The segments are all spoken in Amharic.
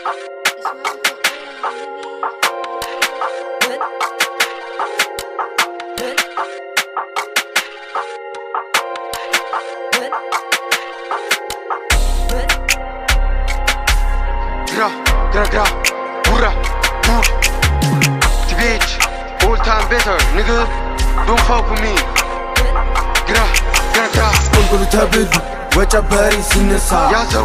Gra, hurra, TBH, all time better, nigga, don't fuck with me. Gra, Skol ተብሉ ወጨበሬ ሲነሳ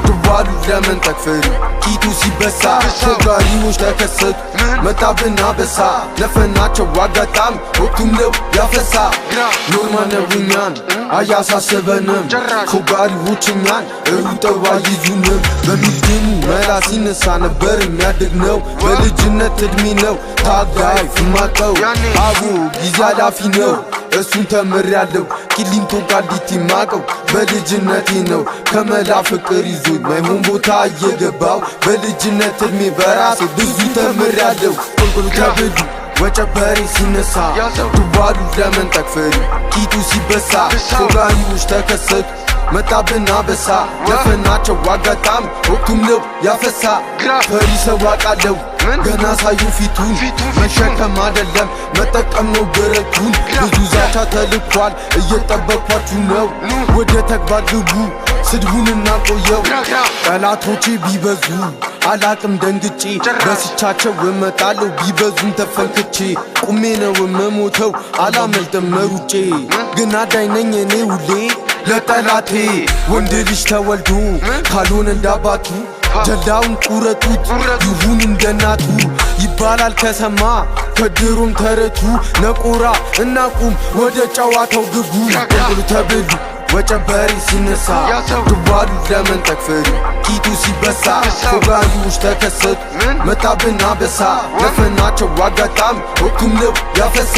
ድባሉ ለምን ተክፈሪ ኪቱ ሲበሳ ተጋሪዎች ተከሰቱ መጣብና በሳ ለፈናቸው ዋጋጣም ወቅቱም ነው ያፈሳ ኖርማል ነው እኛን አያሳስበንም ኮጋሪዎች እኛን ሩጠው አይዙንም በሚድኑ መላ ሲነሳ ነበር የሚያድግነው በልጅነት እድሜ ነው ታጋይ ፍማቀው አቡ ጊዜ አላፊ ነው እሱን ተምሬያለሁ ቂሊንጦ ቃሊቲ ማቀው በልጅነቴ ነው ከመላ ፍቅር ይዞኝ ማይሆን ቦታ እየገባው በልጅነት እድሜ በራሴ ብዙ ተምሬያለሁ ቁልቁል ተብሉ ወጨበሬ ሲነሳ ድባሉ ለምን ተክፈሪ ኪቱ ሲበሳ ኮጋሪዎች ተከሰቱ መጣብና በሳ ለፈናቸው ዋጋጣም ወቅቱም ነው ያፈሳ ፈሪ ሰው አውቃለሁ ገና ሳዩ ፊቱን መሸከም አይደለም መጠቀም ነው ብረቱን ብዙ ዛቻ ተልኳል እየጠበኳችሁ ነው ወደ ተግባር ግቡ ስድቡን እናቆየው ጠላቶቼ ቢበዙ አላቅም ደንግጬ በስቻቸው እመጣለሁ ቢበዙም ተፈንክቼ ቁሜ ነው የምሞተው አላመልጥም መሩጬ ግን አዳኝ ነኝ እኔ ሁሌ ለጠላቴ ወንድ ልጅ ተወልዶ ካልሆነ እንዳባቱ ጀላውን ቁረጡት ይሁን እንደናቱ ይባላል ከሰማ ከድሮም ተረቱ ነቆራ እናቁም ወደ ጨዋታው ግቡ ቁልቁል ተብሉ ወጨበሬ ሲነሳ ድባሉ ለምን ተክፈሪ ኪቱ ሲበሳ ኮጋሪዎች ተከሰቱ መጣብና በሳ ለፈናቸው ዋጋጣም ወቅቱም ነው ያፈሳ